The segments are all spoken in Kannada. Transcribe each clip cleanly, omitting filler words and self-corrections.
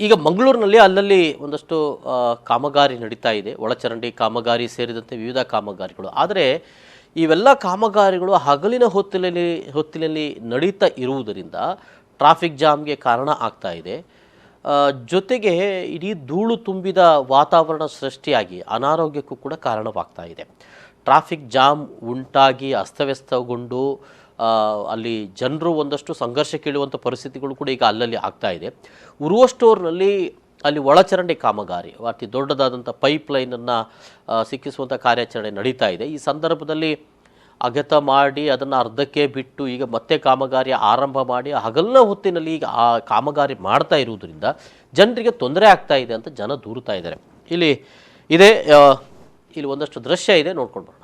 ಈಗ ಮಂಗಳೂರಿನಲ್ಲಿ ಅಲ್ಲಲ್ಲಿ ಒಂದಷ್ಟು ಕಾಮಗಾರಿ ನಡೀತಾ ಇದೆ, ಒಳಚರಂಡಿ ಕಾಮಗಾರಿ ಸೇರಿದಂತೆ ವಿವಿಧ ಕಾಮಗಾರಿಗಳು. ಆದರೆ ಇವೆಲ್ಲ ಕಾಮಗಾರಿಗಳು ಹಗಲಿನ ಹೊತ್ತಿನಲ್ಲಿ ನಡೀತಾ ಇರುವುದರಿಂದ ಟ್ರಾಫಿಕ್ ಜಾಮ್ಗೆ ಕಾರಣ ಆಗ್ತಾ ಇದೆ. ಜೊತೆಗೆ ಇಡೀ ಧೂಳು ತುಂಬಿದ ವಾತಾವರಣ ಸೃಷ್ಟಿಯಾಗಿ ಅನಾರೋಗ್ಯಕ್ಕೂ ಕೂಡ ಕಾರಣವಾಗ್ತಾ ಇದೆ. ಟ್ರಾಫಿಕ್ ಜಾಮ್ ಉಂಟಾಗಿ ಅಸ್ತವ್ಯಸ್ತಗೊಂಡು ಅಲ್ಲಿ ಜನರು ಒಂದಷ್ಟು ಸಂಘರ್ಷಕ್ಕೀಳುವಂಥ ಪರಿಸ್ಥಿತಿಗಳು ಕೂಡ ಈಗ ಅಲ್ಲಲ್ಲಿ ಆಗ್ತಾ ಇದೆ. ಉರುವ ಸ್ಟೋರ್ನಲ್ಲಿ ಅಲ್ಲಿ ಒಳಚರಂಡಿ ಕಾಮಗಾರಿ ಅತಿ ದೊಡ್ಡದಾದಂಥ ಪೈಪ್ ಲೈನನ್ನು ಸಿಕ್ಕಿಸುವಂಥ ಕಾರ್ಯಾಚರಣೆ ನಡೀತಾ ಇದೆ. ಈ ಸಂದರ್ಭದಲ್ಲಿ ಅಗೆತ ಮಾಡಿ ಅದನ್ನು ಅರ್ಧಕ್ಕೆ ಬಿಟ್ಟು ಈಗ ಮತ್ತೆ ಕಾಮಗಾರಿ ಆರಂಭ ಮಾಡಿ ಹಗಲಿನ ಹೊತ್ತಿನಲ್ಲಿ ಈಗ ಆ ಕಾಮಗಾರಿ ಮಾಡ್ತಾ ಇರುವುದರಿಂದ ಜನರಿಗೆ ತೊಂದರೆ ಆಗ್ತಾ ಇದೆ ಅಂತ ಜನ ದೂರುತ್ತಾ ಇದ್ದಾರೆ. ಇಲ್ಲಿ ಒಂದಷ್ಟು ದೃಶ್ಯ ಇದೆ, ನೋಡ್ಕೊಂಡು ಬರೋಣ.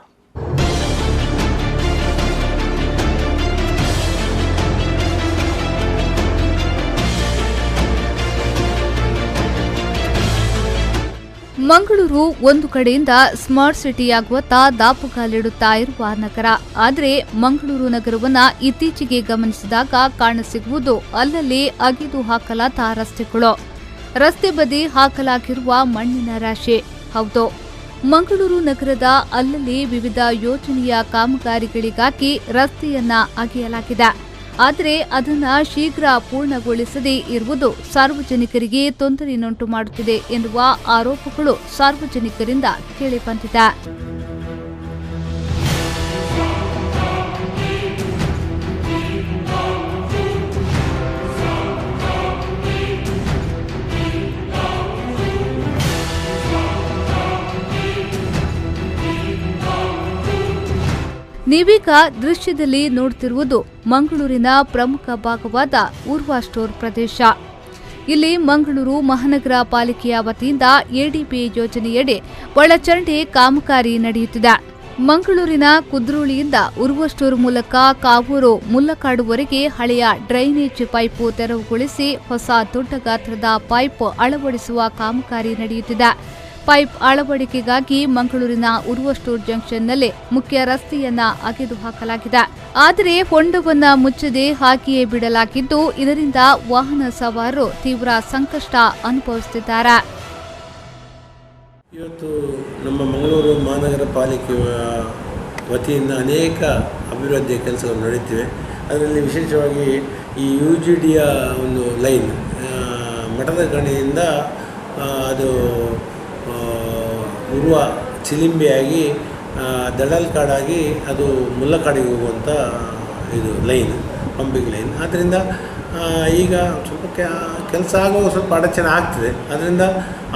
ಮಂಗಳೂರು ಒಂದು ಕಡೆಯಿಂದ ಸ್ಮಾರ್ಟ್ ಸಿಟಿಯಾಗುವತ್ತ ದಾಪುಗಾಲಿಡುತ್ತಾ ಇರುವ ನಗರ. ಆದರೆ ಮಂಗಳೂರು ನಗರವನ್ನ ಇತ್ತೀಚೆಗೆ ಗಮನಿಸಿದಾಗ ಕಾಣಸಿಗುವುದು ಅಲ್ಲಲ್ಲಿ ಅಗೆದು ಹಾಕಲಾದ ರಸ್ತೆಗಳು, ರಸ್ತೆ ಬದಿ ಹಾಕಲಾಗಿರುವ ಮಣ್ಣಿನ ರಾಶಿ. ಹೌದು, ಮಂಗಳೂರು ನಗರದ ಅಲ್ಲಲ್ಲಿ ವಿವಿಧ ಯೋಜನೆಯ ಕಾಮಗಾರಿಗಳಿಗಾಗಿ ರಸ್ತೆಯನ್ನ ಅಗೆಯಲಾಗಿದೆ. ಆದರೆ ಅದನ್ನು ಶೀಘ್ರ ಪೂರ್ಣಗೊಳಿಸದೇ ಇರುವುದು ಸಾರ್ವಜನಿಕರಿಗೆ ತೊಂದರೆಯುಂಟು ಮಾಡುತ್ತಿದೆ ಎನ್ನುವ ಆರೋಪಗಳು ಸಾರ್ವಜನಿಕರಿಂದ ಕೇಳಿಬಂದಿದೆ. ನೀವೀಗ ದೃಶ್ಯದಲ್ಲಿ ನೋಡ್ತಿರುವುದು ಮಂಗಳೂರಿನ ಪ್ರಮುಖ ಭಾಗವಾದ ಉರ್ವ ಸ್ಟೋರ್ ಪ್ರದೇಶ. ಇಲ್ಲಿ ಮಂಗಳೂರು ಮಹಾನಗರ ಪಾಲಿಕೆಯ ವತಿಯಿಂದ ಎಡಿಬಿ ಯೋಜನೆಯಡಿ ಒಳಚರಂಡಿ ಕಾಮಗಾರಿ ನಡೆಯುತ್ತಿದೆ. ಮಂಗಳೂರಿನ ಕುದ್ರೋಳಿಯಿಂದ ಉರ್ವ ಸ್ಟೋರ್ ಮೂಲಕ ಕಾವೂರು ಮುಲ್ಲಕಾಡುವರೆಗೆ ಹಳೆಯ ಡ್ರೈನೇಜ್ ಪೈಪು ತೆರವುಗೊಳಿಸಿ ಹೊಸ ದೊಡ್ಡ ಗಾತ್ರದ ಪೈಪ್ ಅಳವಡಿಸುವ ಕಾಮಗಾರಿ ನಡೆಯುತ್ತಿದೆ. ಪೈಪ್ ಅಳವಡಿಕೆಗಾಗಿ ಮಂಗಳೂರಿನ ಉರ್ವ ಸ್ಟೋರ್ ಜಂಕ್ಷನ್ನಲ್ಲಿ ಮುಖ್ಯ ರಸ್ತೆಯನ್ನ ಅಗೆದು ಹಾಕಲಾಗಿದೆ. ಆದರೆ ಹೊಂಡವನ್ನ ಮುಚ್ಚದೆ ಹಾಗೆಯೇ ಬಿಡಲಾಗಿದ್ದು, ಇದರಿಂದ ವಾಹನ ಸವಾರರು ತೀವ್ರ ಸಂಕಷ್ಟ ಅನುಭವಿಸುತ್ತಿದ್ದಾರೆ. ಇವತ್ತು ನಮ್ಮ ಮಂಗಳೂರು ಮಹಾನಗರ ಪಾಲಿಕೆಯ ವತಿಯಿಂದ ಅನೇಕ ಅಭಿವೃದ್ಧಿಯ ಕೆಲಸಗಳು ನಡೆಯುತ್ತಿವೆ. ಅದರಲ್ಲಿ ವಿಶೇಷವಾಗಿ ಈ UGDಯ ಒಂದು ಲೈನ್ ಮಠದ ಗಣಿಯಿಂದ ಅದು ಉರ್ವ ಚಿಲಿಂಬೆಯಾಗಿ ದಡಲ್ಕಾಡಾಗಿ ಅದು ಮುಲ್ಲಕಾಡಿಗೆ ಹೋಗುವಂಥ ಇದು ಲೈನ್, ಪಂಪಿಂಗ್ ಲೈನ್. ಆದ್ದರಿಂದ ಈಗ ಸ್ವಲ್ಪ ಕೆಲಸ ಆಗುವಾಗ ಸ್ವಲ್ಪ ಅಡಚಣೆ ಆಗ್ತದೆ. ಅದರಿಂದ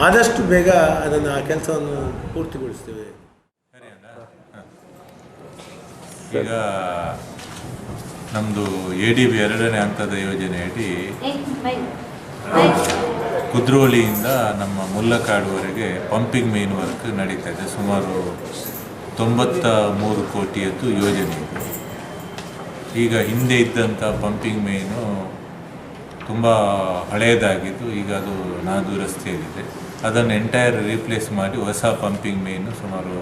ಆದಷ್ಟು ಬೇಗ ಅದನ್ನು ಆ ಕೆಲಸವನ್ನು ಪೂರ್ತಿಗೊಳಿಸ್ತೇವೆ. ಈಗ ನಮ್ಮದು ADB 2ನೇ ಹಂತದ ಯೋಜನೆಯಡಿ ಕುದ್ರೋಳಿಯಿಂದ ನಮ್ಮ ಮುಲ್ಲಕಾಡುವರೆಗೆ ಪಂಪಿಂಗ್ ಮೇನ್ ವರ್ಕ್ ನಡೀತಾ ಇದೆ. ಸುಮಾರು 93 ಕೋಟಿಯದ್ದು ಯೋಜನೆ ಇದೆ. ಈಗ ಹಿಂದೆ ಇದ್ದಂಥ ಪಂಪಿಂಗ್ ಮೇನು ತುಂಬ ಹಳೆಯದಾಗಿದ್ದು ಈಗ ಅದು ನಾದುರಸ್ತಿಯಾಗಿದೆ. ಅದನ್ನು ಎಂಟೈರ್ ರೀಪ್ಲೇಸ್ ಮಾಡಿ ಹೊಸ ಪಂಪಿಂಗ್ ಮೇನು ಸುಮಾರು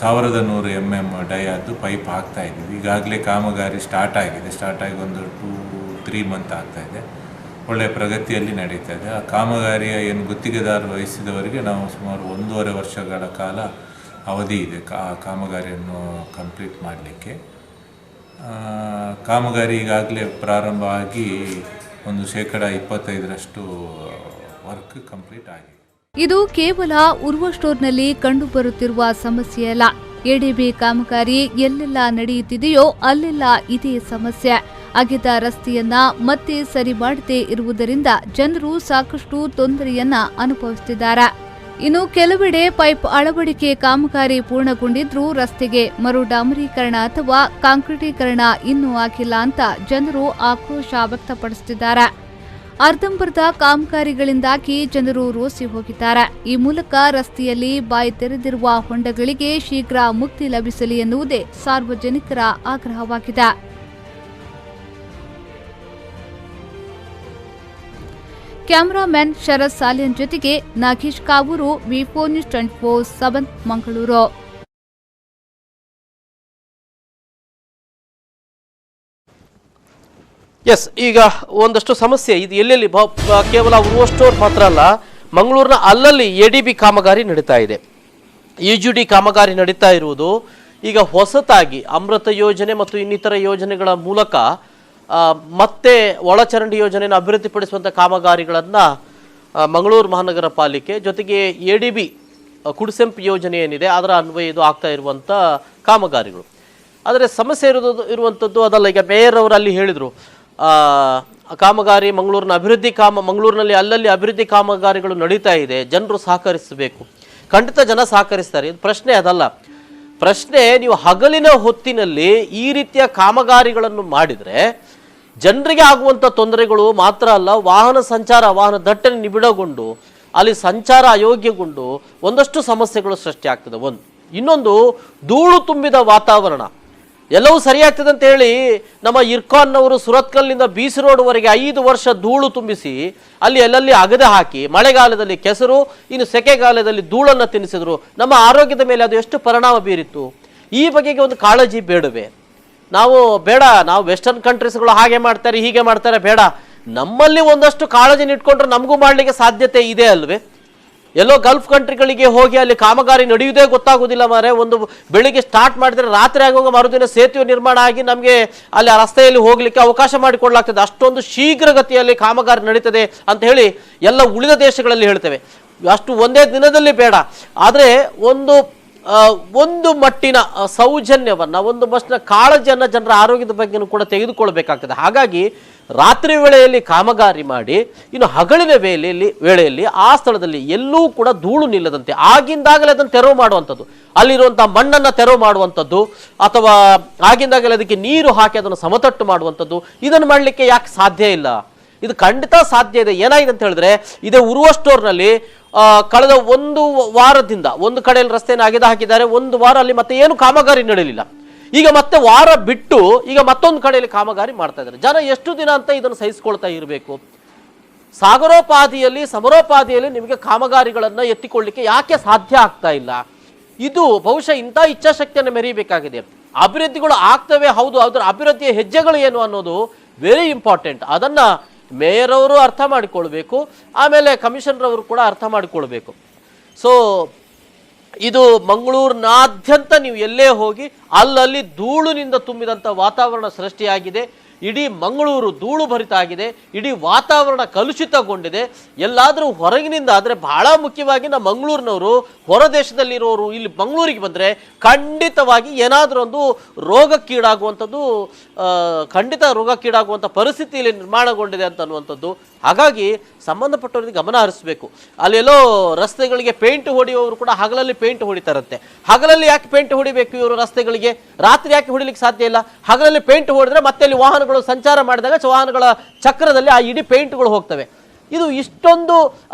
1100 mm ಡಯಾದ್ದು ಪೈಪ್ ಹಾಕ್ತಾ ಇದ್ದೀವಿ. ಈಗಾಗಲೇ ಕಾಮಗಾರಿ ಸ್ಟಾರ್ಟ್ ಆಗಿ ಒಂದು 2-3 ಮಂತ್ ಆಗ್ತಾಯಿದೆ. ಒಳ್ಳೆಯ ಪ್ರಗತಿಯಲ್ಲಿ ನಡೀತಾ ಇದೆ. ಆ ಕಾಮಗಾರಿಯ ಏನು ಗುತ್ತಿಗೆದಾರರು ವಹಿಸಿದವರಿಗೆ ನಾವು ಸುಮಾರು 1.5 ವರ್ಷಗಳ ಕಾಲ ಅವಧಿ ಇದೆ ಕಾಮಗಾರಿಯನ್ನು ಕಂಪ್ಲೀಟ್ ಮಾಡಲಿಕ್ಕೆ. ಕಾಮಗಾರಿ ಈಗಾಗಲೇ ಪ್ರಾರಂಭ ಆಗಿ ಒಂದು 25% ವರ್ಕ್ ಕಂಪ್ಲೀಟ್ ಆಗಿದೆ. ಇದು ಕೇವಲ ಉರ್ವ ಸ್ಟೋರ್ನಲ್ಲಿ ಕಂಡುಬರುತ್ತಿರುವ ಸಮಸ್ಯೆಯಲ್ಲ. ಎಡಿಬಿ ಕಾಮಗಾರಿ ಎಲ್ಲೆಲ್ಲ ನಡೆಯುತ್ತಿದೆಯೋ ಅಲ್ಲೆಲ್ಲ ಇದೇ ಸಮಸ್ಯೆ. ಅಗೆದ ರಸ್ತೆಯನ್ನ ಮತ್ತೆ ಸರಿ ಮಾಡದೇ ಇರುವುದರಿಂದ ಜನರು ಸಾಕಷ್ಟು ತೊಂದರೆಯನ್ನ ಅನುಭವಿಸುತ್ತಿದ್ದಾರೆ. ಇನ್ನು ಕೆಲವೆಡೆ ಪೈಪ್ ಅಳವಡಿಕೆ ಕಾಮಗಾರಿ ಪೂರ್ಣಗೊಂಡಿದ್ರೂ ರಸ್ತೆಗೆ ಮರು ಡಾಮರೀಕರಣ ಅಥವಾ ಕಾಂಕ್ರೀಟೀಕರಣ ಇನ್ನೂ ಆಗಿಲ್ಲ ಅಂತ ಜನರು ಆಕ್ರೋಶ ವ್ಯಕ್ತಪಡಿಸುತ್ತಿದ್ದಾರೆ. ಅರ್ಧಂಬರ್ಧ ಕಾಮಗಾರಿಗಳಿಂದಾಗಿ ಜನರು ರೋಸಿ ಹೋಗಿದ್ದಾರೆ. ಈ ಮೂಲಕ ರಸ್ತೆಯಲ್ಲಿ ಬಾಯಿ ತೆರೆದಿರುವ ಹೊಂಡಗಳಿಗೆ ಶೀಘ್ರ ಮುಕ್ತಿ ಲಭಿಸಲಿ ಎನ್ನುವುದೇ ಸಾರ್ವಜನಿಕರ ಆಗ್ರಹವಾಗಿದೆ. ಕ್ಯಾಮರಾಮನ್ ಶರತ್ ಸಾಲಿಯನ್ ಜೊತೆಗೆ Nagesh Kavoor, V4 News 24/7 Mangaluru. Yes, ಈಗ ಒಂದಷ್ಟು ಸಮಸ್ಯೆ ಇದು ಎಲ್ಲೆಲ್ಲಿ ಕೇವಲ ಉರುವ ಸ್ಟೋರ್ ಮಾತ್ರ ಅಲ್ಲ, ಮಂಗಳೂರಿನ ಅಲ್ಲಲ್ಲಿ ADB ಕಾಮಗಾರಿ ನಡೀತಾ ಇದೆ, EGD ಕಾಮಗಾರಿ ನಡೀತಾ ಇರುವುದು. ಈಗ ಹೊಸತಾಗಿ ಅಮೃತ ಯೋಜನೆ ಮತ್ತು ಇನ್ನಿತರ ಯೋಜನೆಗಳ ಮೂಲಕ ಮತ್ತೆ ಒಳಚರಂಡಿ ಯೋಜನೆಯನ್ನು ಅಭಿವೃದ್ಧಿಪಡಿಸುವಂಥ ಕಾಮಗಾರಿಗಳನ್ನು ಮಂಗಳೂರು ಮಹಾನಗರ ಪಾಲಿಕೆ ಜೊತೆಗೆ ADB ಕುಡಿಸೆಂಪು ಯೋಜನೆ ಏನಿದೆ ಅದರ ಅನ್ವಯ ಇದು ಆಗ್ತಾ ಇರುವಂಥ ಕಾಮಗಾರಿಗಳು. ಆದರೆ ಸಮಸ್ಯೆ ಇರುವಂಥದ್ದು ಅದಲ್ಲ. ಈಗ ಮೇಯರ್ ಅವರು ಅಲ್ಲಿ ಹೇಳಿದರು, ಕಾಮಗಾರಿ ಮಂಗಳೂರಿನಲ್ಲಿ ಅಲ್ಲಲ್ಲಿ ಅಭಿವೃದ್ಧಿ ಕಾಮಗಾರಿಗಳು ನಡೀತಾ ಇದೆ, ಜನರು ಸಹಕರಿಸಬೇಕು. ಖಂಡಿತ ಜನ ಸಹಕರಿಸ್ತಾರೆ, ಇದು ಪ್ರಶ್ನೆ ಅದಲ್ಲ. ಪ್ರಶ್ನೆ, ನೀವು ಹಗಲಿನ ಹೊತ್ತಿನಲ್ಲಿ ಈ ರೀತಿಯ ಕಾಮಗಾರಿಗಳನ್ನು ಮಾಡಿದರೆ ಜನರಿಗೆ ಆಗುವಂಥ ತೊಂದರೆಗಳು ಮಾತ್ರ ಅಲ್ಲ, ವಾಹನ ದಟ್ಟಣೆ ನಿಬಿಡಗೊಂಡು ಅಲ್ಲಿ ಸಂಚಾರ ಅಯೋಗ್ಯಗೊಂಡು ಒಂದಷ್ಟು ಸಮಸ್ಯೆಗಳು ಸೃಷ್ಟಿ ಆಗ್ತದೆ. ಇನ್ನೊಂದು ಧೂಳು ತುಂಬಿದ ವಾತಾವರಣ. ಎಲ್ಲವೂ ಸರಿಯಾಗ್ತದೆ ಅಂತ ಹೇಳಿ ನಮ್ಮ ಇರ್ಕಾನ್ನವರು ಸುರತ್ಕಲ್ನಿಂದ BC ರೋಡ್ವರೆಗೆ 5 ವರ್ಷ ಧೂಳು ತುಂಬಿಸಿ ಅಲ್ಲಿ ಎಲ್ಲೆಲ್ಲಿ ಅಗದೆ ಹಾಕಿ ಮಳೆಗಾಲದಲ್ಲಿ ಕೆಸರು, ಇನ್ನು ಸೆಕೆಗಾಲದಲ್ಲಿ ಧೂಳನ್ನು ತಿನ್ನಿಸಿದ್ರು. ನಮ್ಮ ಆರೋಗ್ಯದ ಮೇಲೆ ಅದು ಎಷ್ಟು ಪರಿಣಾಮ ಬೀರಿತ್ತು? ಈ ಬಗೆಗೆ ಒಂದು ಕಾಳಜಿ ಬೇಡವೇ? ನಾವು ವೆಸ್ಟರ್ನ್ ಕಂಟ್ರೀಸ್ಗಳು ಹಾಗೆ ಮಾಡ್ತಾರೆ ಹೀಗೆ ಮಾಡ್ತಾರೆ, ಬೇಡ. ನಮ್ಮಲ್ಲಿ ಒಂದಷ್ಟು ಕಾಳಜಿನ ಇಟ್ಕೊಂಡ್ರೆ ನಮಗೂ ಮಾಡಲಿಕ್ಕೆ ಸಾಧ್ಯತೆ ಇದೆ ಅಲ್ವೇ? ಎಲ್ಲೋ ಗಲ್ಫ್ ಕಂಟ್ರಿಗಳಿಗೆ ಹೋಗಿ ಅಲ್ಲಿ ಕಾಮಗಾರಿ ನಡೆಯುವುದೇ ಗೊತ್ತಾಗೋದಿಲ್ಲ ಮಾರೆ. ಒಂದು ಬೆಳಿಗ್ಗೆ ಸ್ಟಾರ್ಟ್ ಮಾಡಿದ್ರೆ ರಾತ್ರಿ ಆಗುವಾಗ ಮರುದಿನ ಸೇತುವೆ ನಿರ್ಮಾಣ ಆಗಿ ನಮಗೆ ಅಲ್ಲಿ ಆ ರಸ್ತೆಯಲ್ಲಿ ಹೋಗಲಿಕ್ಕೆ ಅವಕಾಶ ಮಾಡಿಕೊಡ್ಲಾಗ್ತದೆ. ಅಷ್ಟೊಂದು ಶೀಘ್ರಗತಿಯಲ್ಲಿ ಕಾಮಗಾರಿ ನಡೀತದೆ ಅಂತ ಹೇಳಿ ಎಲ್ಲ ಉಳಿದ ದೇಶಗಳಲ್ಲಿ ಹೇಳ್ತೇವೆ. ಅಷ್ಟು ಒಂದೇ ದಿನದಲ್ಲಿ ಬೇಡ, ಆದರೆ ಒಂದು ಮಟ್ಟಿನ ಸೌಜನ್ಯವನ್ನು, ಒಂದು ಮಟ್ಟಿನ ಕಾಳಜಿಯನ್ನು ಜನರ ಆರೋಗ್ಯದ ಬಗ್ಗೆನೂ ಕೂಡ ತೆಗೆದುಕೊಳ್ಬೇಕಾಗ್ತದೆ. ಹಾಗಾಗಿ ರಾತ್ರಿ ವೇಳೆಯಲ್ಲಿ ಕಾಮಗಾರಿ ಮಾಡಿ ಇನ್ನು ಹಗಲಿನ ವೇಳೆಯಲ್ಲಿ ಆ ಸ್ಥಳದಲ್ಲಿ ಎಲ್ಲೂ ಕೂಡ ಧೂಳು ನಿಲ್ಲದಂತೆ ಆಗಿಂದಾಗಲೇ ಅದನ್ನು ತೆರವು ಮಾಡುವಂಥದ್ದು, ಅಲ್ಲಿರುವಂಥ ಮಣ್ಣನ್ನು ತೆರವು ಮಾಡುವಂಥದ್ದು, ಅಥವಾ ಆಗಿಂದಾಗಲೇ ಅದಕ್ಕೆ ನೀರು ಹಾಕಿ ಅದನ್ನು ಸಮತಟ್ಟು ಮಾಡುವಂಥದ್ದು, ಇದನ್ನು ಮಾಡಲಿಕ್ಕೆ ಯಾಕೆ ಸಾಧ್ಯ ಇಲ್ಲ? ಇದು ಖಂಡಿತ ಸಾಧ್ಯ ಇದೆ. ಏನಾಗಿದೆ ಅಂತ ಹೇಳಿದ್ರೆ, ಇದೇ ಉರುವ ಸ್ಟೋರ್ನಲ್ಲಿ ಕಳೆದ 1 ವಾರದಿಂದ ಒಂದು ಕಡೆಯಲ್ಲಿ ರಸ್ತೆಯನ್ನು ಅಗೆದು ಹಾಕಿದ್ದಾರೆ, 1 ವಾರ ಅಲ್ಲಿ ಮತ್ತೆ ಏನು ಕಾಮಗಾರಿ ನಡೆಯಲಿಲ್ಲ. ಈಗ ಮತ್ತೆ ವಾರ ಬಿಟ್ಟು ಈಗ ಮತ್ತೊಂದು ಕಡೆಯಲ್ಲಿ ಕಾಮಗಾರಿ ಮಾಡ್ತಾ ಇದ್ದಾರೆ. ಜನ ಎಷ್ಟು ದಿನ ಅಂತ ಇದನ್ನು ಸಹಿಸಿಕೊಳ್ತಾ ಇರಬೇಕು? ಸಮರೋಪಾದಿಯಲ್ಲಿ ನಿಮಗೆ ಕಾಮಗಾರಿಗಳನ್ನು ಎತ್ತಿಕೊಳ್ಳಿಕ್ಕೆ ಯಾಕೆ ಸಾಧ್ಯ ಆಗ್ತಾ ಇಲ್ಲ? ಇದು ಬಹುಶಃ ಇಂಥ ಇಚ್ಛಾಶಕ್ತಿಯನ್ನು ಮೆರೀಬೇಕಾಗಿದೆ. ಅಭಿವೃದ್ಧಿಗಳು ಆಗ್ತವೆ, ಹೌದು, ಅದರ ಅಭಿವೃದ್ಧಿಯ ಹೆಜ್ಜೆಗಳು ಏನು ಅನ್ನೋದು ವೆರಿ ಇಂಪಾರ್ಟೆಂಟ್. ಅದನ್ನು ಮೇಯರ್ ಅವರು ಅರ್ಥ ಮಾಡಿಕೊಳ್ಬೇಕು, ಆಮೇಲೆ ಕಮಿಷನರ್ ಅವರು ಕೂಡ ಅರ್ಥ ಮಾಡಿಕೊಳ್ಬೇಕು. ಸೊ ಇದು ಮಂಗಳೂರಿನಾದ್ಯಂತ ನೀವು ಎಲ್ಲೇ ಹೋಗಿ ಅಲ್ಲಲ್ಲಿ ಧೂಳಿನಿಂದ ತುಂಬಿದಂಥ ವಾತಾವರಣ ಸೃಷ್ಟಿಯಾಗಿದೆ. ಇಡೀ ಮಂಗಳೂರು ಧೂಳು ಭರಿತ ಆಗಿದೆ, ಇಡೀ ವಾತಾವರಣ ಕಲುಷಿತಗೊಂಡಿದೆ. ಎಲ್ಲಾದರೂ ಹೊರಗಿನಿಂದ, ಆದರೆ ಬಹಳ ಮುಖ್ಯವಾಗಿ ನಮ್ಮ ಮಂಗಳೂರಿನವರು ಹೊರ ದೇಶದಲ್ಲಿರೋರು ಇಲ್ಲಿ ಮಂಗಳೂರಿಗೆ ಬಂದರೆ ಖಂಡಿತವಾಗಿ ಏನಾದರೂ ಒಂದು ರೋಗಕ್ಕೀಡಾಗುವಂಥದ್ದು, ರೋಗಕ್ಕೀಡಾಗುವಂಥ ಪರಿಸ್ಥಿತಿ ಇಲ್ಲಿ ನಿರ್ಮಾಣಗೊಂಡಿದೆ ಅಂತ ಅನ್ನುವಂಥದ್ದು. ಹಾಗಾಗಿ ಸಂಬಂಧಪಟ್ಟವರಿಗೆ ಗಮನ ಹರಿಸಬೇಕು. ಅಲ್ಲೆಲ್ಲೋ ರಸ್ತೆಗಳಿಗೆ ಪೇಂಟ್ ಹೊಡೆಯುವವರು ಕೂಡ ಹಗಲಲ್ಲಿ ಪೇಂಟ್ ಹೊಡಿತಾರಂತೆ. ಹಗಲಲ್ಲಿ ಯಾಕೆ ಪೇಂಟ್ ಹೊಡಿಬೇಕು ಇವರು ರಸ್ತೆಗಳಿಗೆ? ರಾತ್ರಿ ಯಾಕೆ ಹೊಡಿಲಿಕ್ಕೆ ಸಾಧ್ಯ ಇಲ್ಲ? ಹಗಲಲ್ಲಿ ಪೇಂಟ್ ಹೊಡೆದ್ರೆ ಮತ್ತೆ ಅಲ್ಲಿ ವಾಹನಗಳು ಸಂಚಾರ ಮಾಡಿದಾಗ ವಾಹನಗಳ ಚಕ್ರದಲ್ಲಿ ಆ ಇಡೀ ಪೇಂಟ್ಗಳು ಹೋಗ್ತವೆ. ಇದು ಇಷ್ಟೊಂದು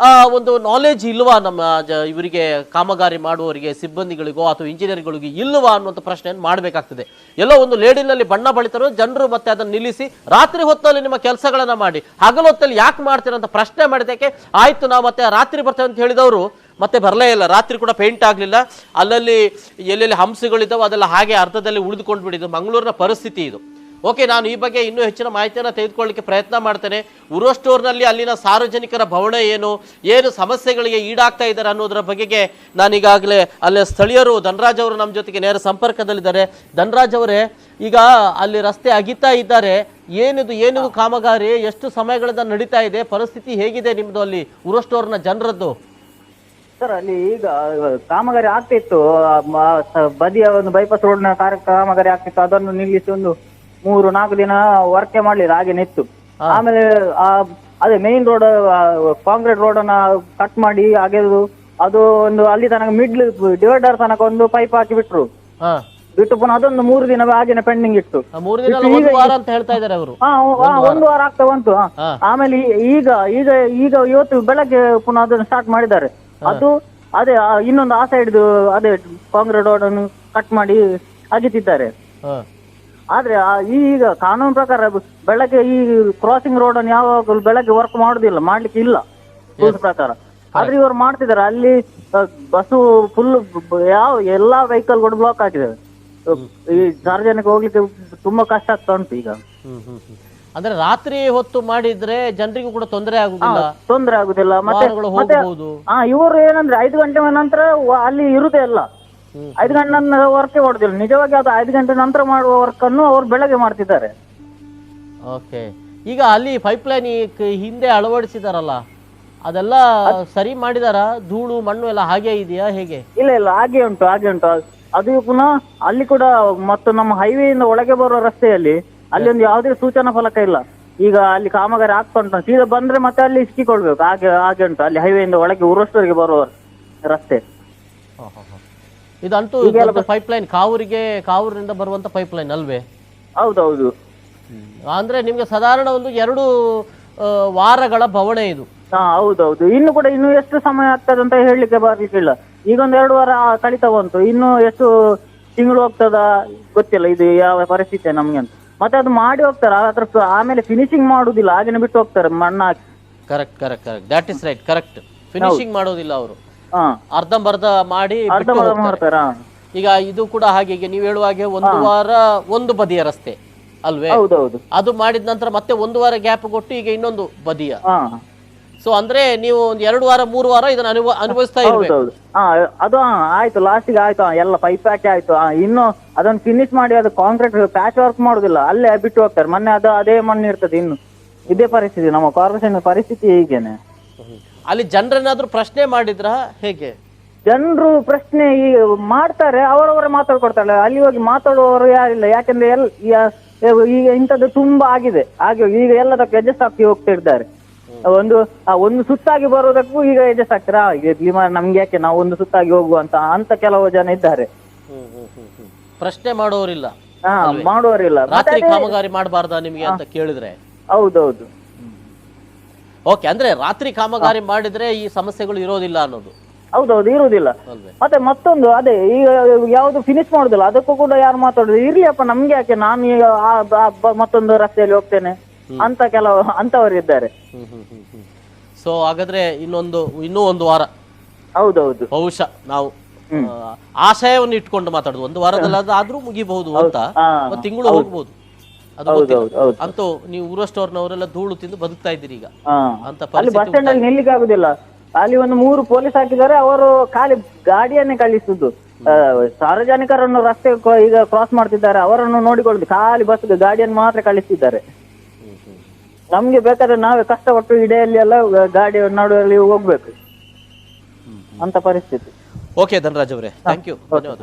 ಒಂದು ನಾಲೆಜ್ ಇಲ್ವಾ ನಮ್ಮ ಇವರಿಗೆ, ಕಾಮಗಾರಿ ಮಾಡುವವರಿಗೆ, ಸಿಬ್ಬಂದಿಗಳಿಗೋ ಅಥವಾ ಇಂಜಿನಿಯರ್ಗಳಿಗೂ ಇಲ್ವಾ ಅನ್ನುವಂಥ ಪ್ರಶ್ನೆಯನ್ನು ಮಾಡಬೇಕಾಗ್ತದೆ. ಎಲ್ಲೋ ಒಂದು ಲೇಡಿನಲ್ಲಿ ಬಣ್ಣ ಬಳಿತಾರೋ ಜನರು ಮತ್ತೆ ಅದನ್ನು ನಿಲ್ಲಿಸಿ ರಾತ್ರಿ ಹೊತ್ತಲ್ಲಿ ನಿಮ್ಮ ಕೆಲಸಗಳನ್ನು ಮಾಡಿ, ಹಗಲು ಹೊತ್ತಲ್ಲಿ ಯಾಕೆ ಮಾಡ್ತೀರಂತ ಪ್ರಶ್ನೆ ಮಾಡಿದಕ್ಕೆ ಆಯಿತು ನಾವು ಮತ್ತೆ ರಾತ್ರಿ ಬರ್ತೇವೆ ಅಂತ ಹೇಳಿದವರು ಮತ್ತೆ ಬರಲೇ ಇಲ್ಲ. ರಾತ್ರಿ ಕೂಡ ಪೇಂಟ್ ಆಗಲಿಲ್ಲ. ಅಲ್ಲಲ್ಲಿ ಎಲ್ಲೆಲ್ಲಿ ಹಂಸಗಳಿದ್ದಾವೆ ಅದೆಲ್ಲ ಹಾಗೆ ಅರ್ಧದಲ್ಲಿ ಉಳಿದುಕೊಂಡು ಬಿಟ್ಟಿದ್ದು ಮಂಗಳೂರಿನ ಪರಿಸ್ಥಿತಿ ಇದು. ಓಕೆ, ನಾನು ಈ ಬಗ್ಗೆ ಇನ್ನೂ ಹೆಚ್ಚಿನ ಮಾಹಿತಿಯನ್ನು ತೆಗೆದುಕೊಳ್ಳಲಿಕ್ಕೆ ಪ್ರಯತ್ನ ಮಾಡ್ತೇನೆ. ಉರುವ ಸ್ಟೋರ್ನಲ್ಲಿ ಅಲ್ಲಿನ ಸಾರ್ವಜನಿಕರ ಭವನ ಏನು ಸಮಸ್ಯೆಗಳಿಗೆ ಈಡಾಗ್ತಾ ಇದ್ದಾರೆ ಅನ್ನೋದರ ಬಗೆಗೆ ನಾನೀಗಾಗಲೇ ಅಲ್ಲಿ ಸ್ಥಳೀಯರು ಧನರಾಜ್ ಅವರು ನಮ್ಮ ಜೊತೆಗೆ ನೇರ ಸಂಪರ್ಕದಲ್ಲಿದ್ದಾರೆ. ಧನರಾಜ್ ಅವರೇ, ಈಗ ಅಲ್ಲಿ ರಸ್ತೆ ಅಗಿತಾ ಇದ್ದಾರೆ, ಏನಿದು ಕಾಮಗಾರಿ ಎಷ್ಟು ಸಮಯಗಳಿಂದ ನಡೀತಾ ಇದೆ? ಪರಿಸ್ಥಿತಿ ಹೇಗಿದೆ ನಿಮ್ಮದು ಅಲ್ಲಿ ಉರುವ ಸ್ಟೋರ್ನ ಜನರದ್ದು? ಸರ್, ಅಲ್ಲಿ ಈಗ ಕಾಮಗಾರಿ ಆಗ್ತಿತ್ತು, ಬದಿಯ ಒಂದು ಬೈಪಾಸ್ ರೋಡ್ನ ಕಾಮಗಾರಿ ಆಗ್ತಿತ್ತು. ಅದನ್ನು ನಿಲ್ಲಿಸಿ ಒಂದು 3-4 ದಿನ ವರ್ಕೆ ಮಾಡ್ಲಿಲ್ಲ, ಹಾಗೆ ನಿತ್ತು. ಆಮೇಲೆ ಅದೇ ಮೇನ್ ರೋಡ್, ಕಾಂಕ್ರೀಟ್ ರೋಡ್ ಅನ್ನ ಕಟ್ ಮಾಡಿ ಅಗೆದು ಅದು ಒಂದು ಅಲ್ಲಿ ತನಕ ಮಿಡ್ಲ್ ಡಿವೈಡರ್ ತನಕ ಒಂದು ಪೈಪ್ ಹಾಕಿ ಬಿಟ್ರು. ಬಿಟ್ಟು ಪುನಃ ಅದೊಂದು 3 ದಿನ ಹಾಗೇನೆ ಪೆಂಡಿಂಗ್ ಇತ್ತು. 3 ದಿನ 1 ವಾರ ಅಂತ ಹೇಳ್ತಾ ಇದ್ದಾರೆ ಅವರು. 1 ವಾರ ಆಗ್ತಾ ಬಂತು. ಆಮೇಲೆ ಈಗ ಇವತ್ತು ಬೆಳಗ್ಗೆ ಪುನಃ ಅದನ್ನು ಸ್ಟಾರ್ಟ್ ಮಾಡಿದ್ದಾರೆ. ಅದು ಅದೇ ಇನ್ನೊಂದು ಆ ಸೈಡ್ ಅದೇ ಕಾಂಕ್ರೀಟ್ ರೋಡ್ ಅನ್ನು ಕಟ್ ಮಾಡಿ ಅಗಿತಿದ್ದಾರೆ. ಆದ್ರೆ ಈಗ ಕಾನೂನು ಪ್ರಕಾರ ಬೆಳಗ್ಗೆ ಈ ಕ್ರಾಸಿಂಗ್ ರೋಡ್ ಅನ್ನು ಯಾವಾಗ ಬೆಳಗ್ಗೆ ವರ್ಕ್ ಮಾಡುದಿಲ್ಲ, ಮಾಡ್ಲಿಕ್ಕೆ ಇಲ್ಲ ರೂಲ್ಸ್ ಪ್ರಕಾರ. ಆದ್ರೆ ಇವರು ಮಾಡ್ತಿದ್ದಾರೆ. ಅಲ್ಲಿ ಬಸ್ಸು ಫುಲ್ ಎಲ್ಲಾ ವೆಹಿಕಲ್ ಗಳು ಬ್ಲಾಕ್ ಆಗಿದ್ದಾವೆ. ಈ ಸಾರ್ವಜನಿಕ ಹೋಗ್ಲಿಕ್ಕೆ ತುಂಬಾ ಕಷ್ಟ ಆಗ್ತಾ ಉಂಟು ಈಗ. ಅಂದ್ರೆ ರಾತ್ರಿ ಹೊತ್ತು ಮಾಡಿದ್ರೆ ಜನರಿಗೂ ಕೂಡ ತೊಂದರೆ ಆಗುದಿಲ್ಲ, ತೊಂದರೆ ಆಗುದಿಲ್ಲ. ವಾಹನಗಳು ಹೋಗಬಹುದು. ಇವರು ಏನಂದ್ರೆ 5 ಗಂಟೆ ನಂತರ ಅಲ್ಲಿ ಇರುದೇ ಇಲ್ಲ. 5 ಗಂಟೆ ವರ್ಕ್ ಮಾಡುದಿಲ್ಲ. ನಿಜವಾಗಿ ಅದು 5 ಗಂಟೆ ನಂತರ ಮಾಡುವ ವರ್ಕ್ ಅನ್ನು ಅವ್ರು ಬೆಳಗ್ಗೆ ಮಾಡ್ತಿದ್ದಾರೆ. ಓಕೆ, ಈಗ ಅಲ್ಲಿ ಪೈಪ್ಲೈನ್ ಹಿಂದೆ ಅಳವಡಿಸಿದಾರಲ್ಲ, ಅದೆಲ್ಲ ಸರಿ ಮಾಡಿದಾರ? ಧೂಳು ಮಣ್ಣು ಎಲ್ಲ ಹಾಗೆ ಇದೆಯಾ ಹೇಗೆ? ಇಲ್ಲ ಹಾಗೆ ಉಂಟು. ಅದು ಪುನಃ ಅಲ್ಲಿ ಕೂಡ ಮತ್ತು ನಮ್ಮ ಹೈವೇಯಿಂದ ಒಳಗೆ ಬರುವ ರಸ್ತೆಯಲ್ಲಿ ಅಲ್ಲಿ ಒಂದು ಯಾವುದೇ ಸೂಚನಾ ಫಲಕ ಇಲ್ಲ. ಈಗ ಅಲ್ಲಿ ಕಾಮಗಾರಿ ಆಗ್ತಾ ಉಂಟು, ಸೀದಾ ಬಂದ್ರೆ ಮತ್ತೆ ಅಲ್ಲಿ ಸಿಕ್ಕಿಕೊಳ್ಬೇಕು. ಹಾಗೆ ಉಂಟು ಅಲ್ಲಿ ಹೈವೇಯಿಂದ ಒಳಗೆ ಊರಷ್ಟವರೆಗೆ ಬರುವ ರಸ್ತೆ. ಇದಂತೂ ಪೈಪ್ಲೈನ್ ಕಾವೂರಿನಿಂದ ಬರುವಂತ ಪೈಪ್ಲೈನ್ ಅಲ್ವೇ? ಹೌದೌದು. ಅಂದ್ರೆ ನಿಮ್ಗೆ ಸಾಧಾರಣ ಒಂದು 2 ವಾರಗಳ ಬವಣೆ ಇದು. ಹೌದೌದು. ಇನ್ನು ಎಷ್ಟು ಸಮಯ ಆಗ್ತದೆ ಅಂತ ಹೇಳಲಿಕ್ಕೆ ಬರ್ಲಿಕ್ಕಿಲ್ಲ. ಈಗ ಒಂದು 2 ವಾರ ಕಳೀತಾ ಬಂತು, ಇನ್ನು ಎಷ್ಟು ತಿಂಗಳು ಹೋಗ್ತದ ಗೊತ್ತಿಲ್ಲ. ಇದು ಯಾವ ಪರಿಸ್ಥಿತಿ ನಮ್ಗೆ ಅಂತ. ಮತ್ತೆ ಅದು ಮಾಡಿ ಹೋಗ್ತಾರೆ, ಅದ್ರ ಆಮೇಲೆ ಫಿನಿಶಿಂಗ್ ಮಾಡುದಿಲ್ಲ, ಹಾಗೇನೆ ಬಿಟ್ಟು ಹೋಗ್ತಾರೆ ಮಣ್ಣು ಹಾಕಿ. Correct, that is right, correct. Finishing ಮಾಡೋದಿಲ್ಲ ಅವರು, ಅರ್ಧಂಬರ್ಧ ಮಾಡಿ ಮಾಡ್ತಾರ. ಈಗ ಇದು ಕೂಡ ಹಾಗೆ, ಈಗ ನೀವು ಹೇಳುವ ಹಾಗೆ 1 ವಾರ ಒಂದು ಬದಿಯ ರಸ್ತೆ ಅಲ್ವೇ? ಹೌದೌದು. ಅದು ಮಾಡಿದ ನಂತರ ಮತ್ತೆ 1 ವಾರ ಗ್ಯಾಪ್ ಕೊಟ್ಟು ಈಗ ಇನ್ನೊಂದು ಬದಿಯ. ಸೊ ಅಂದ್ರೆ ನೀವು ಒಂದು 2 ವಾರ 3 ವಾರ ಇದನ್ನ ಅನುಭವಿಸ್ತಾ ಇರ್ಬೇಕು. ಅದು ಆಯ್ತು, ಲಾಸ್ಟಿಗೆ ಆಯ್ತು, ಎಲ್ಲ ಪೈಪ್ ಹಾಕಿ ಆಯ್ತು. ಇನ್ನು ಅದನ್ನ ಫಿನಿಶ್ ಮಾಡಿ ಅದು ಕಾಂಕ್ರೀಟ್ ಪ್ಯಾಚ್ ವರ್ಕ್ ಮಾಡುದಿಲ್ಲ, ಅಲ್ಲೇ ಬಿಟ್ಟು ಹೋಗ್ತಾರೆ. ಮೊನ್ನೆ ಅದೇ ಮಣ್ಣು ಇರ್ತದೆ. ಇನ್ನು ಇದೇ ಪರಿಸ್ಥಿತಿ ನಮ್ಮ ಕಾರ್ಪೊರೇಷನ್ ಪರಿಸ್ಥಿತಿ ಹೀಗೇನೆ. ಅಲ್ಲಿ ಜನರನ್ನಾದ್ರೂ ಪ್ರಶ್ನೆ ಮಾಡಿದ್ರ ಹೇಗೆ? ಜನರು ಪ್ರಶ್ನೆ ಮಾಡ್ತಾರೆ, ಅವರವರೇ ಮಾತಾಡ್ಕೊಡ್ತಾರೆ. ಅಲ್ಲಿ ಹೋಗಿ ಮಾತಾಡುವವರು ಯಾರಿಲ್ಲ. ಯಾಕಂದ್ರೆ ಈಗ ಇಂಥದ್ದು ತುಂಬಾ ಆಗಿದೆ. ಈಗ ಎಲ್ಲದಕ್ಕೂ ಅಡ್ಜಸ್ಟ್ ಆಗ್ತಿ ಹೋಗ್ತಾ ಇದ್ದಾರೆ. ಒಂದು ಸುತ್ತಾಗಿ ಬರೋದಕ್ಕೂ ಈಗ ಅಡ್ಜಸ್ಟ್ ಆಗ್ತಾರ. ನಮ್ಗೆ ಯಾಕೆ, ನಾವು ಒಂದು ಸುತ್ತಾಗಿ ಹೋಗುವ ಅಂತ ಕೆಲವು ಜನ ಇದ್ದಾರೆ. ಪ್ರಶ್ನೆ ಮಾಡೋರಿಲ್ಲ, ಮಾಡುವವರಿಲ್ಲ. ರಾತ್ರಿ ಕಾಮಗಾರಿ ಮಾಡಬಾರ್ದಾ ನಿಮ್ಗೆ ಅಂತ ಕೇಳಿದ್ರೆ? ಹೌದೌದು. ಓಕೆ, ಅಂದ್ರೆ ರಾತ್ರಿ ಕಾಮಗಾರಿ ಮಾಡಿದ್ರೆ ಈ ಸಮಸ್ಯೆಗಳು ಇರೋದಿಲ್ಲ ಅನ್ನೋದು? ಹೌದೌದು, ಇರುವುದಿಲ್ಲ. ಮತ್ತೆ ಮತ್ತೊಂದು ಅದೇ, ಈಗ ಯಾವ್ದು ಫಿನಿಶ್ ಮಾಡುದಿಲ್ಲ, ಅದಕ್ಕೂ ಕೂಡ ಯಾರು ಮಾತಾಡುದು, ಇರ್ಲಿಯಪ್ಪ ನಮ್ಗೆ ಯಾಕೆ, ನಾನು ಈಗ ಮತ್ತೊಂದು ರಸ್ತೆಯಲ್ಲಿ ಹೋಗ್ತೇನೆ ಅಂತ ಅಂತವರು ಇದ್ದಾರೆ. ಸೊ ಹಾಗಾದ್ರೆ ಇನ್ನೂ ಒಂದು ವಾರ ಹೌದೌದು ಬಹುಶಃ ನಾವು ಆಶಯವನ್ನು ಇಟ್ಕೊಂಡು ಮಾತಾಡುದು. 1 ವಾರದಲ್ಲಾದ್ರೂ ಮುಗಿಬಹುದು ಅಂತ, ತಿಂಗಳು ಹೋಗ್ಬೋದು, ಅದು ಅಂತೂ ನೀವು ಊರಷ್ಟೋರ್ನವರೆಲ್ಲ ಧೂಳು ತಿಂದು ಬದುಕ್ತಾ ಇದ್ದೀರಿ ಈಗ ಅಂತ. ಅಲ್ಲಿ ಬಸ್ ಸ್ಟ್ಯಾಂಡ್ ಅಲ್ಲಿ ನಿಲ್ಲಿಕ್ಕೆ ಆಗುದಿಲ್ಲ. ಅಲ್ಲಿ ಒಂದು 3 ಪೊಲೀಸ್ ಹಾಕಿದ್ದಾರೆ, ಅವರು ಖಾಲಿ ಗಾಡಿಯನ್ನೇ ಕಳಿಸುದು. ಸಾರ್ವಜನಿಕರನ್ನು ರಸ್ತೆ ಈಗ ಕ್ರಾಸ್ ಮಾಡ್ತಿದ್ದಾರೆ, ಅವರನ್ನು ನೋಡಿಕೊಳ್ಳುದು, ಖಾಲಿ ಬಸ್ ಗಾಡಿಯನ್ನು ಮಾತ್ರ ಕಳಿಸ್ತಿದ್ದಾರೆ. ನಮ್ಗೆ ಬೇಕಾದ್ರೆ ನಾವೇ ಕಷ್ಟಪಟ್ಟು ಇಡೆಯಲ್ಲಿ ಎಲ್ಲ ಗಾಡಿ ನಡುವಲ್ಲಿ ಹೋಗ್ಬೇಕು ಅಂತ ಪರಿಸ್ಥಿತಿ. ಓಕೆ ಧನರಾಜ್ ಅವರೇ, ಥ್ಯಾಂಕ್ ಯು, ಧನ್ಯವಾದ.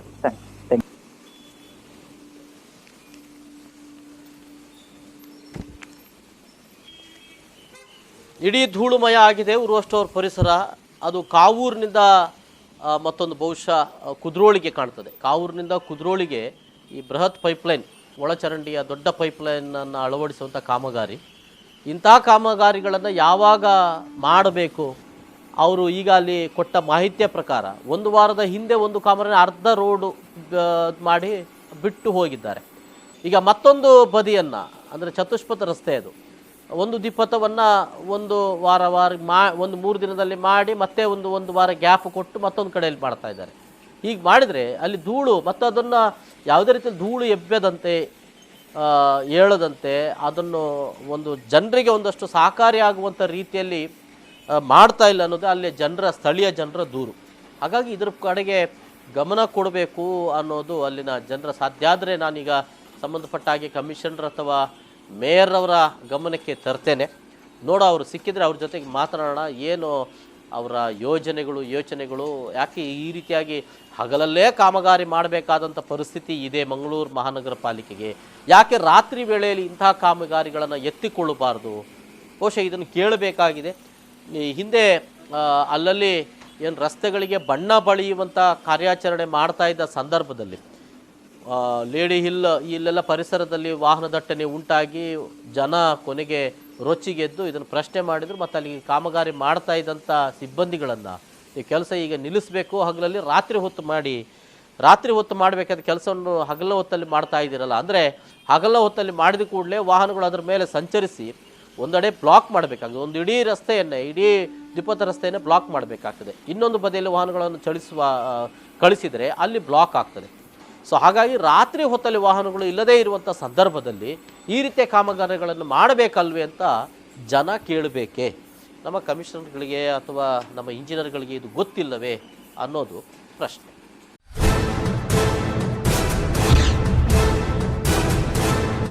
ಇಡೀ ಧೂಳುಮಯ ಆಗಿದೆ ಉರುವಷ್ಟೋರ್ ಪರಿಸರ. ಅದು ಕಾವೂರಿನಿಂದ ಮತ್ತೊಂದು ಬಹುಶಃ ಕುದ್ರೋಳಿಗೆ ಕಾಣ್ತದೆ. ಕಾವೂರಿನಿಂದ ಕುದ್ರೋಳಿಗೆ ಈ ಬೃಹತ್ ಪೈಪ್ಲೈನ್, ಒಳಚರಂಡಿಯ ದೊಡ್ಡ ಪೈಪ್ಲೈನನ್ನು ಅಳವಡಿಸುವಂಥ ಕಾಮಗಾರಿ. ಇಂಥ ಕಾಮಗಾರಿಗಳನ್ನು ಯಾವಾಗ ಮಾಡಬೇಕು? ಅವರು ಈಗ ಅಲ್ಲಿ ಕೊಟ್ಟ ಮಾಹಿತಿಯ ಪ್ರಕಾರ 1 ವಾರದ ಹಿಂದೆ ಒಂದು ಕಾಮಗಾರಿ ಅರ್ಧ ರೋಡು ಮಾಡಿ ಬಿಟ್ಟು ಹೋಗಿದ್ದಾರೆ. ಈಗ ಮತ್ತೊಂದು ಬದಿಯನ್ನು, ಅಂದರೆ ಚತುಷ್ಪಥ ರಸ್ತೆ, ಅದು ಒಂದು ದಿಪಥವನ್ನು 1 ವಾರ ಒಂದು 3 ದಿನದಲ್ಲಿ ಮಾಡಿ ಮತ್ತೆ ಒಂದು ವಾರ ಗ್ಯಾಪ್ ಕೊಟ್ಟು ಮತ್ತೊಂದು ಕಡೆಯಲ್ಲಿ ಮಾಡ್ತಾ ಇದ್ದಾರೆ. ಹೀಗೆ ಮಾಡಿದರೆ ಅಲ್ಲಿ ಧೂಳು, ಮತ್ತು ಅದನ್ನು ಯಾವುದೇ ರೀತಿಯಲ್ಲಿ ಧೂಳು ಎಬ್ಬೆದಂತೆ ಏಳದಂತೆ ಅದನ್ನು ಒಂದು ಜನರಿಗೆ ಒಂದಷ್ಟು ಸಹಕಾರಿಯಾಗುವಂಥ ರೀತಿಯಲ್ಲಿ ಮಾಡ್ತಾ ಇಲ್ಲ ಅನ್ನೋದು ಅಲ್ಲಿ ಸ್ಥಳೀಯ ಜನರ ದೂರು. ಹಾಗಾಗಿ ಇದರ ಕಡೆಗೆ ಗಮನ ಕೊಡಬೇಕು ಅನ್ನೋದು ಅಲ್ಲಿನ ಜನರ. ಸಾಧ್ಯ ಆದರೆ ನಾನೀಗ ಸಂಬಂಧಪಟ್ಟ ಹಾಗೆ ಕಮಿಷನರ್ ಅಥವಾ ಮೇಯರ್ ಅವರ ಗಮನಕ್ಕೆ ತರ್ತೇನೆ. ಅವರು ಸಿಕ್ಕಿದರೆ ಅವ್ರ ಜೊತೆಗೆ ಮಾತನಾಡೋಣ. ಏನು ಅವರ ಯೋಚನೆಗಳು, ಯಾಕೆ ಈ ರೀತಿಯಾಗಿ ಹಗಲಲ್ಲೇ ಕಾಮಗಾರಿ ಮಾಡಬೇಕಾದಂಥ ಪರಿಸ್ಥಿತಿ ಇದೆ ಮಂಗಳೂರು ಮಹಾನಗರ ಪಾಲಿಕೆಗೆ? ಯಾಕೆ ರಾತ್ರಿ ವೇಳೆಯಲ್ಲಿ ಇಂತಹ ಕಾಮಗಾರಿಗಳನ್ನು ಎತ್ತಿಕೊಳ್ಳಬಾರ್ದು? ಬಹುಶಃ ಇದನ್ನು ಕೇಳಬೇಕಾಗಿದೆ. ಹಿಂದೆ ಅಲ್ಲಲ್ಲಿ ಏನು ರಸ್ತೆಗಳಿಗೆ ಬಣ್ಣ ಬಳಿಯುವಂಥ ಕಾರ್ಯಾಚರಣೆ ಮಾಡ್ತಾ ಇದ್ದ ಸಂದರ್ಭದಲ್ಲಿ ಲೇಡಿ ಇಲ್ಲೆಲ್ಲ ಪರಿಸರದಲ್ಲಿ ವಾಹನ ದಟ್ಟಣೆ ಉಂಟಾಗಿ ಜನ ಕೊನೆಗೆ ರೊಚ್ಚಿಗೆದ್ದು ಇದನ್ನು ಪ್ರಶ್ನೆ ಮಾಡಿದರು. ಮತ್ತು ಅಲ್ಲಿ ಕಾಮಗಾರಿ ಮಾಡ್ತಾ ಇದ್ದಂಥ ಸಿಬ್ಬಂದಿಗಳನ್ನು ಈ ಕೆಲಸ ಈಗ ನಿಲ್ಲಿಸಬೇಕು, ಹಗಲಲ್ಲಿ ರಾತ್ರಿ ಹೊತ್ತು ಮಾಡಬೇಕಾದ ಕೆಲಸವನ್ನು ಹಗಲ ಹೊತ್ತಲ್ಲಿ ಮಾಡ್ತಾ ಇದ್ದೀರಲ್ಲ, ಅಂದರೆ ಹಗಲ ಹೊತ್ತಲ್ಲಿ ಮಾಡಿದ ಕೂಡಲೇ ವಾಹನಗಳು ಅದರ ಮೇಲೆ ಸಂಚರಿಸಿ ಒಂದೆಡೆ ಬ್ಲಾಕ್ ಮಾಡಬೇಕಾಗ್ತದೆ. ಒಂದು ಇಡೀ ದ್ವಿಪಥ ರಸ್ತೆಯನ್ನು ಬ್ಲಾಕ್ ಮಾಡಬೇಕಾಗ್ತದೆ. ಇನ್ನೊಂದು ಬದಿಯಲ್ಲಿ ವಾಹನಗಳನ್ನು ಕಳಿಸಿದರೆ ಅಲ್ಲಿ ಬ್ಲಾಕ್ ಆಗ್ತದೆ. ಸೊ ಹಾಗಾಗಿ ರಾತ್ರಿ ಹೊತ್ತಲ್ಲಿ ವಾಹನಗಳು ಇಲ್ಲದೇ ಇರುವಂಥ ಸಂದರ್ಭದಲ್ಲಿ ಈ ರೀತಿಯ ಕಾಮಗಾರಿಗಳನ್ನು ಮಾಡಬೇಕಲ್ವೇ ಅಂತ ಜನ ಕೇಳಬೇಕೆ, ನಮ್ಮ ಕಮಿಷನರ್ಗಳಿಗೆ ಅಥವಾ ನಮ್ಮ ಇಂಜಿನಿಯರ್ಗಳಿಗೆ ಇದು ಗೊತ್ತಿಲ್ಲವೇ ಅನ್ನೋದು ಪ್ರಶ್ನೆ.